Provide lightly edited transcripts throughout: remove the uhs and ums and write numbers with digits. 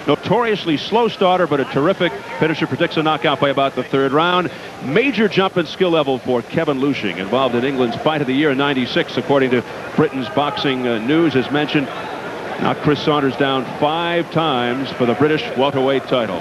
Notoriously slow starter, but a terrific finisher. Predicts a knockout by about the 3rd round. Major jump in skill level for Kevin Lушинг, involved in England's Fight of the Year in '96, according to Britain's Boxing News, as mentioned. Knocked Chris Saunders down 5 times for the British welterweight title.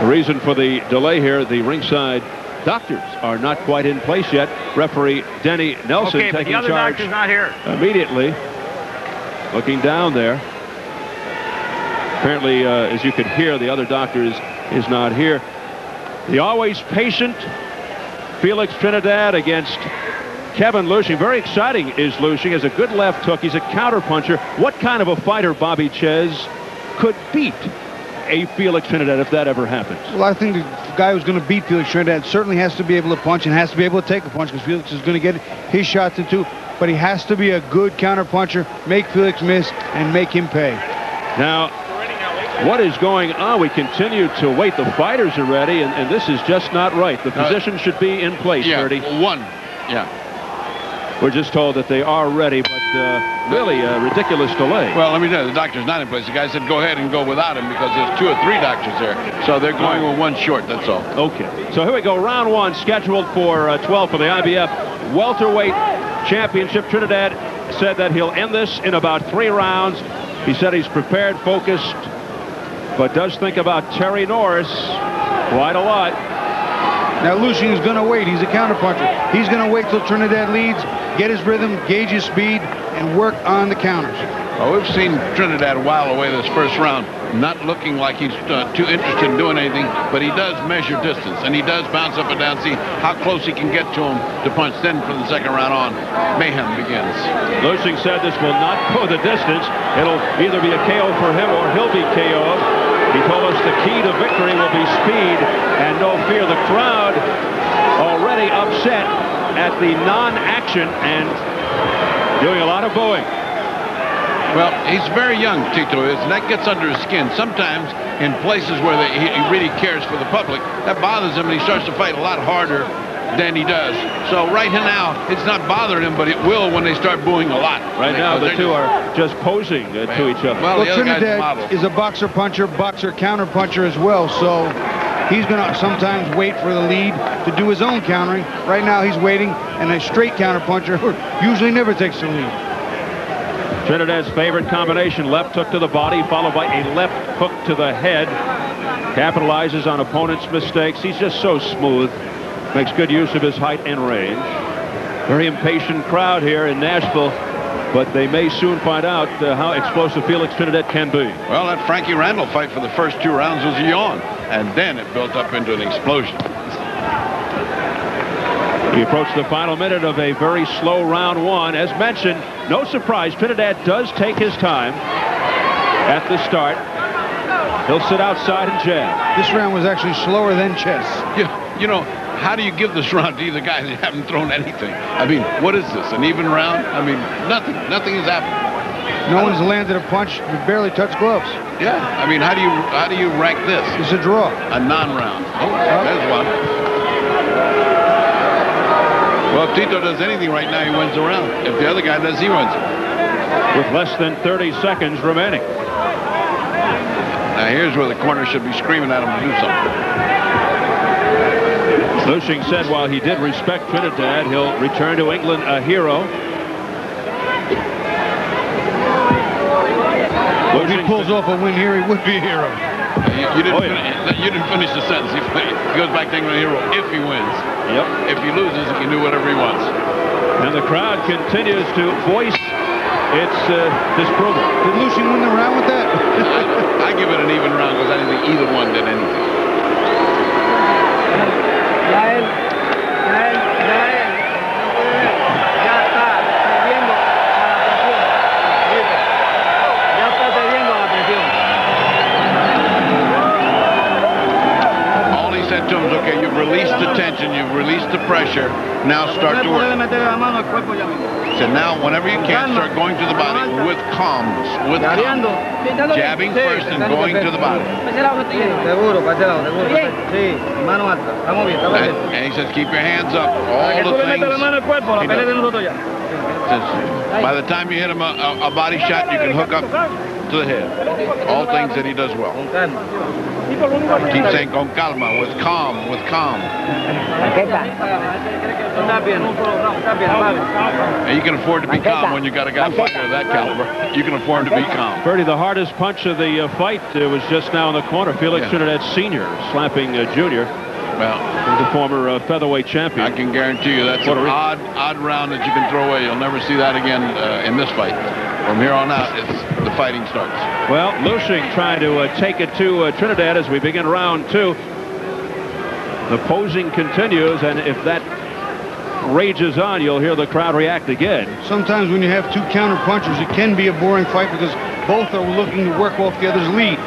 The reason for the delay here, the ringside doctors are not quite in place yet. Referee Denny Nelson taking charge doctor's not here immediately. Looking down there. Apparently, as you could hear, the other doctor is not here. The always patient Felix Trinidat against Kevin Lушинг. Very exciting is Lueshing. Has a good left hook. He's a counterpuncher. What kind of a fighter, Bobby Ches, could beat a Felix Trinidat if that ever happens? Well, I think the guy who's going to beat Felix Trinidat certainly has to be able to punch and has to be able to take a punch, because Felix is going to get his shots into. But he has to be a good counterpuncher, make Felix miss, and make him pay. Now, what is going on? We continue to wait. The fighters are ready, and this is just not right. The position should be in place, Bertie. Yeah. We're just told that they are ready, but really a ridiculous delay. Well, let me tell you, the doctor's not in place. The guy said go ahead and go without him because there's 2 or 3 doctors there. So they're going with 1 short, that's all. Okay. So here we go. Round 1 scheduled for 12 for the IBF welterweight championship. Trinidad said that he'll end this in about 3 rounds. He said he's prepared, focused, but does think about Terry Norris quite a lot. Now, Lueshing is going to wait. He's a counterpuncher. He's going to wait till Trinidad leads, get his rhythm, gauge his speed, and work on the counters. Well, we've seen Trinidad while away this 1st round, not looking like he's too interested in doing anything, but he does measure distance, and he does bounce up and down, see how close he can get to him to punch. Then from the 2nd round on, mayhem begins. Lueshing said this will not go the distance. It'll either be a KO for him or he'll be KO'd. He told us the key to victory will be speed and no fear. The crowd already upset at the non-action and doing a lot of booing. Well, he's very young, Tito is, and that gets under his skin. Sometimes in places where he really cares for the public, that bothers him, and he starts to fight a lot harder than he does. So right now, it's not bothering him, but it will when they start booing a lot. Right now, the 2 are just posing to each other. Well, Trinidad is a boxer-puncher, boxer-counter-puncher as well, so he's going to sometimes wait for the lead to do his own countering. Right now, he's waiting, and a straight counter-puncher usually never takes the lead. Trinidad's favorite combination, left hook to the body, followed by a left hook to the head. Capitalizes on opponents' mistakes. He's just so smooth. Makes good use of his height and range. Very impatient crowd here in Nashville, but they may soon find out how explosive Felix Trinidat can be. Well, that Frankie Randall fight for the first 2 rounds was a yawn, and then it built up into an explosion. We approach the final minute of a very slow round 1. As mentioned, no surprise, Trinidad does take his time at the start. He'll sit outside and jab. This round was actually slower than chess. Yeah, you know, how do you give this round to either guy that haven't thrown anything? I mean, what is this, an even round? I mean, nothing has happened. No one's landed a punch, barely touched gloves. Yeah, I mean, how do you rank this? It's a draw. A non-round. Oh, there's one. Well, if Tito does anything right now, he wins the round. If the other guy does, he wins it. With less than 30 seconds remaining. Now here's where the corner should be screaming at him to do something. Lueshing said while he did respect Trinidad, he'll return to England a hero. If he pulls off a win here, he would be a hero. You didn't finish the sentence. He goes back to England a hero if he wins. Yep. If he loses, he can do whatever he wants. And the crowd continues to voice its disapproval. Did Lueshing win the round with that? I give it an even round because I didn't think either one did anything. All he said to him was, okay, you've released the tension, you've released the pressure, now start to work. He said, now, whenever you can, start going to the body with calmness, with calm. Jabbing first and going to the body. And he says, keep your hands up. All the things. By the time you hit him a body shot, you can hook up to the head. All things that he does well. Keep saying con calma, with calm, with calm. And you can afford to be calm when you got a guy fighting of that caliber. You can afford to be calm. Bertie, the hardest punch of the fight was just now in the corner. Felix Trinidad Sr. slapping Junior. Well, the former featherweight champion. I can guarantee you that's an odd round that you can throw away. You'll never see that again in this fight. From here on out, the fighting starts. Well, Lueshing trying to take it to Trinidad as we begin round 2. The posing continues, and if that rages on, you'll hear the crowd react again. Sometimes when you have two counter punchers, it can be a boring fight because both are looking to work off the other's lead.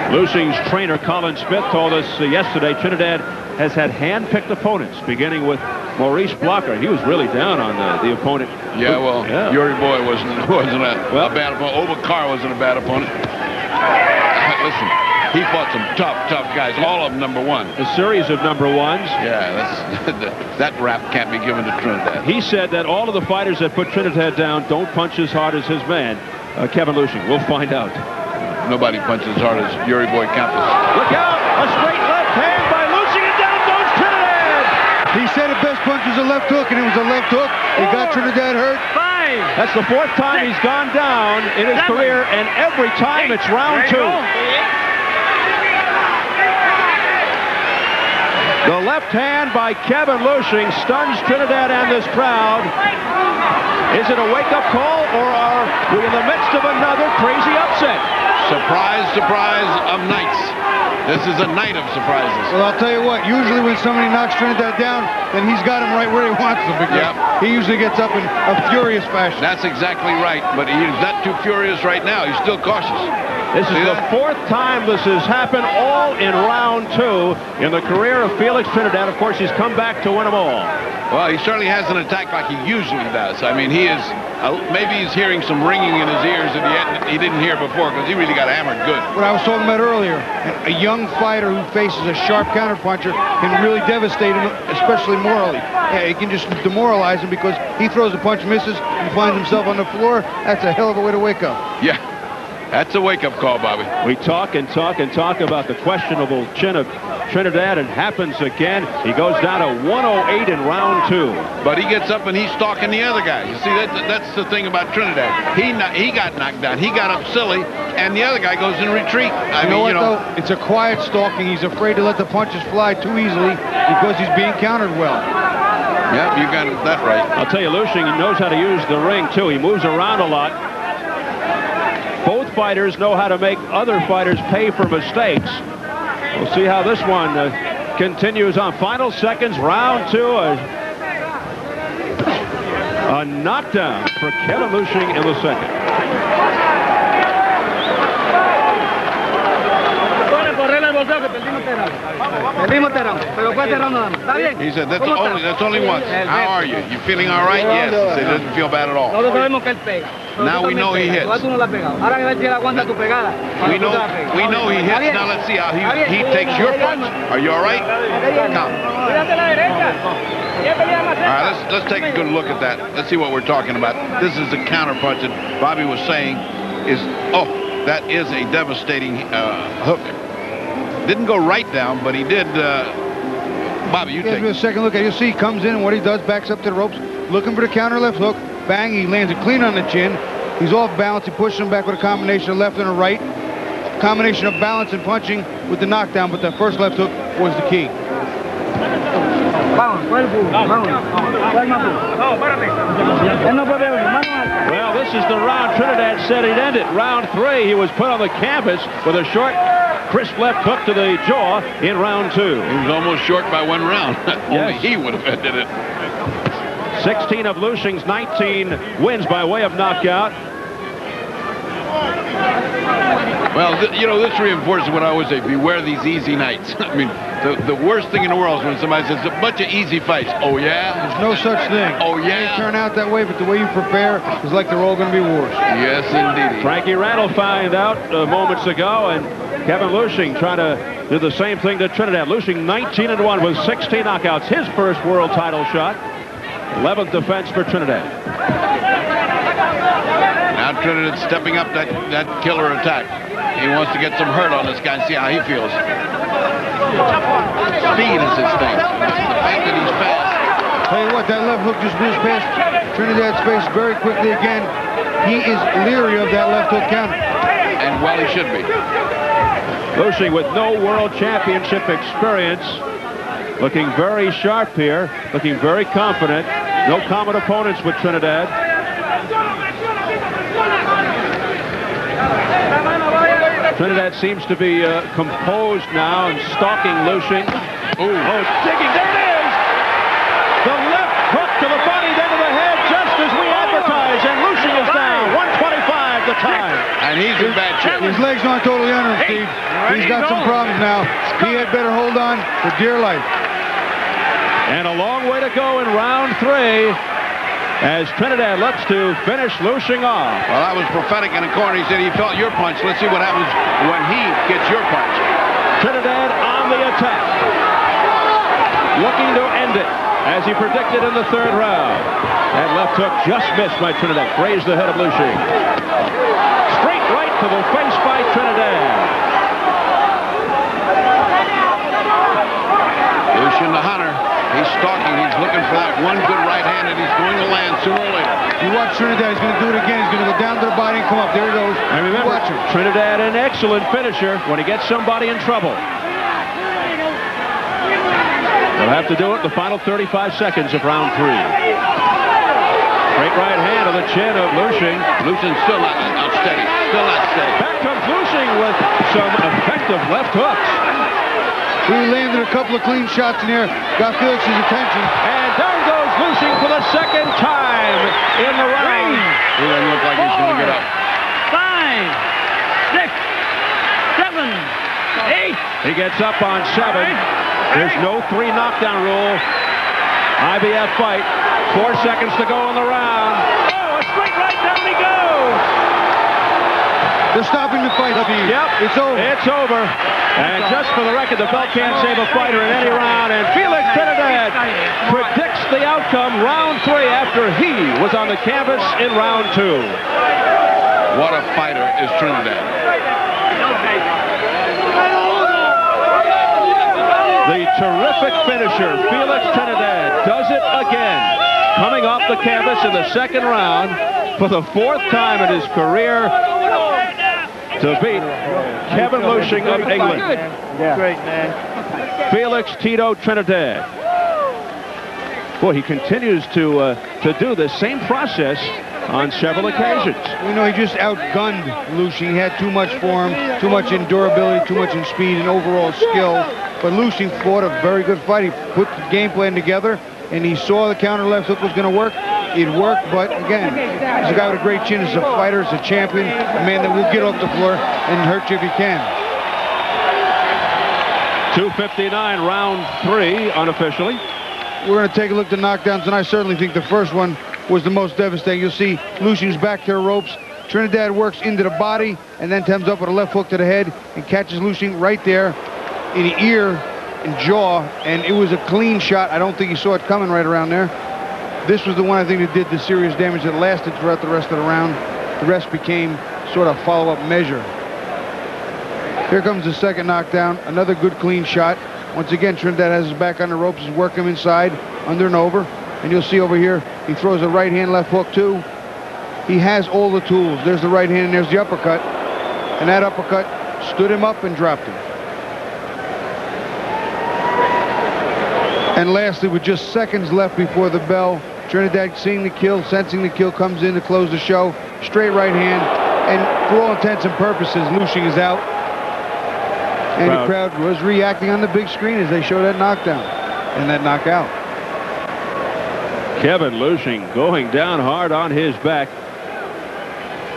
Lushing's trainer, Colin Smith, told us yesterday Trinidad has had hand-picked opponents, beginning with Maurice Blocker. He was really down on the opponent. Yeah, well, Yuri Boy wasn't a bad opponent. Obakar wasn't a bad opponent. Listen, he fought some tough guys, all of them number 1. A series of number 1s. Yeah, that rap can't be given to Trinidad. He said that all of the fighters that put Trinidad down don't punch as hard as his man, Kevin Lushing. We'll find out. Nobody punches as hard as Yuri Boy Campos. Look out! A straight left hand by Lushing, and down goes Trinidad! He said the best punch was a left hook, and it was a left hook. He got Trinidad hurt. 5. That's the 4th time he's gone down in his career, and every time it's round 2. The left hand by Kevin Lushing stuns Trinidad and this crowd. Is it a wake-up call, or are we in the midst of another crazy upset? Surprise, surprise of nights. This is a night of surprises. Well, I'll tell you what, usually when somebody knocks Trinidad down, then he's got him right where he wants him, because he usually gets up in a furious fashion. That's exactly right, but he's not too furious right now. He's still cautious. This is the 4th time this has happened, all in round 2 in the career of Felix Trinidad. Of course, he's come back to win them all. Well, he certainly hasn't attacked like he usually does. I mean, he is, maybe he's hearing some ringing in his ears that he didn't hear before, because he really got hammered good. What I was talking about earlier, a young fighter who faces a sharp counterpuncher can really devastate him, especially morally. It can just demoralize him because he throws a punch, misses, and finds himself on the floor. That's a hell of a way to wake up. Yeah. That's a wake-up call, Bobby. We talk and talk and talk about the questionable chin of Trinidad, and happens again. He goes down to 108 in round 2. But he gets up and he's stalking the other guy. You see, that's the thing about Trinidad. He got knocked down. He got up silly, and the other guy goes in retreat. You know what, though? It's a quiet stalking. He's afraid to let the punches fly too easily because he's being countered well. Yeah, you got that right. I'll tell you, Lueshing knows how to use the ring, too. He moves around a lot. Both fighters know how to make other fighters pay for mistakes. We'll see how this one continues on. Final seconds, round 2. A knockdown for Kevin Lushing in the 2nd. He said, that's only once. How are you? You feeling all right? Yes. He said, he doesn't feel bad at all. Now we know he hits. We know he hits. Now let's see how he takes your punch. Are you all right? Come. All right, let's take a good look at that. Let's see what we're talking about. This is the counter punch that Bobby was saying is, that is a devastating hook. Didn't go right down, but he did. Bobby, you take a second look at it. You see he comes in, and what he does, backs up to the ropes, looking for the counter left hook. Bang, he lands it clean on the chin. He's off balance. He pushes him back with a combination of left and a right. Combination of balance and punching with the knockdown, but the first left hook was the key. Well, this is the round Trinidad said he'd end it. Round 3, he was put on the canvas with a short, crisp left hook to the jaw in round 2. He was almost short by 1 round. Only he would have ended it. 16 of Lushing's 19 wins by way of knockout. Well, this reinforces what I always say. Beware these easy nights. I mean, the worst thing in the world is when somebody says a bunch of easy fights. Oh, yeah? There's no such thing. Oh, yeah? They turn out that way, but the way you prepare is like they're all going to be worse. Yes, indeed. Frankie Randall found out moments ago, and Kevin Lushing trying to do the same thing to Trinidad. Lushing 19-1 with 16 knockouts. His first world title shot. 11th defense for Trinidad. Now Now Trinidad stepping up that killer attack. He wants to get some hurt on this guy and see how he feels. Speed is his thing. The fact that he's fast. Tell you what, that left hook just whizzed past Trinidad's face very quickly again. He is leery of that left hook counter. And well, he should be. Lueshing with no world championship experience. Looking very sharp here. Looking very confident. No common opponents with Trinidad. Trinidad seems to be composed now and stalking Lueshing. Oh, digging. There it is! The left hook to the body, then to the head, just as we advertise. And Lueshing is down. 125 the time. And he's in bad shape. His legs aren't totally under him, Steve. He's got some problems now. He had better hold on for dear life. And a long way to go in round 3 as Trinidad looks to finish Lueshing off. Well, that was prophetic in the corner. He said he felt your punch. Let's see what happens when he gets your punch. Trinidad on the attack. Looking to end it as he predicted in the 3rd round. That left hook just missed by Trinidad. Grazed the head of Lueshing. Straight right to the face by Trinidad. Lueshing the hunter. He's stalking. He's looking for that one good right hand, and he's going to land sooner or later. You watch Trinidad. He's going to do it again. He's going to go down to the body and come up. There he goes. And remember, Trinidad an excellent finisher when he gets somebody in trouble. They'll have to do it in the final 35 seconds of round 3. Straight right hand to the chin of Lueshing. Lueshing's still not steady. Still not steady. Back comes Lueshing with some effective left hooks. He landed a couple of clean shots in there, got Felix's attention. And down goes Lueshing for the 2nd time in the round. He doesn't look like he's going to get up. 5, 6, 7, 8. He gets up on 7. There's no 3 knockdown rule. IBF fight. 4 seconds to go in the round. Oh, a straight right, down he goes. They're stopping the fight, Steve. Yep. It's over. It's over. And just for the record, the belt can't save a fighter in any round. And Felix Trinidad predicts the outcome round 3 after he was on the canvas in round 2. What a fighter is Trinidad. The terrific finisher, Felix Trinidad, does it again. Coming off the canvas in the 2nd round for the 4th time in his career to beat Kevin Lueshing of England. Great, man. Felix Tito Trinidad. Boy, he continues to do the same process on several occasions. You know, he just outgunned Lueshing. He had too much for him, too much in durability, too much in speed and overall skill. But Lueshing fought a very good fight. He put the game plan together, and he saw the counter left hook was going to work. It worked, but again, he's a guy with a great chin. He's a fighter, he's a champion, a man that will get off the floor and hurt you if he can. 2:59, round 3, unofficially. We're going to take a look at the knockdowns, and I certainly think the first one was the most devastating. You'll see Lueshing's back to the ropes. Trinidad works into the body and then comes up with a left hook to the head and catches Lueshing right there in the ear and jaw, and it was a clean shot. I don't think he saw it coming right around there. This was the one I think that did the serious damage that lasted throughout the rest of the round. The rest became sort of follow-up measure. Here comes the 2nd knockdown. Another good clean shot. Once again, Trinidad has his back on the ropes. He's working him inside, under and over. And you'll see over here, he throws a right hand left hook too. He has all the tools. There's the right hand and there's the uppercut. And that uppercut stood him up and dropped him. And lastly, with just seconds left before the bell, Trinidad, seeing the kill, sensing the kill, comes in to close the show. Straight right hand. And for all intents and purposes, Lueshing is out. And the crowd was reacting on the big screen as they show that knockdown and that knockout. Kevin Lueshing going down hard on his back.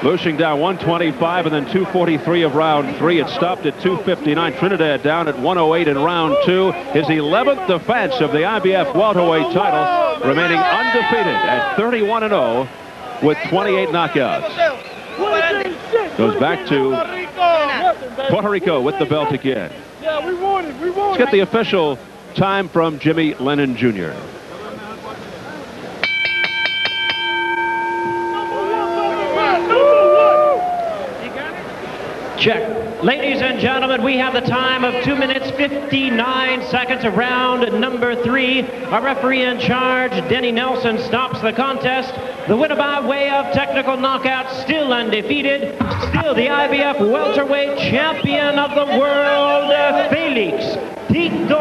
Lueshing down 125 and then 243 of round 3. It stopped at 259. Trinidad down at 108 in round 2. His 11th defense of the IBF welterweight title, remaining undefeated at 31-0 with 28 knockouts. Goes back to Puerto Rico with the belt again. Let's get the official time from Jimmy Lennon Jr. Check. Ladies and gentlemen, we have the time of 2 minutes 59 seconds of round number 3. Our referee in charge, Denny Nelson, stops the contest. The winner by way of technical knockout, still undefeated, still the IBF welterweight champion of the world, Felix Trinidat.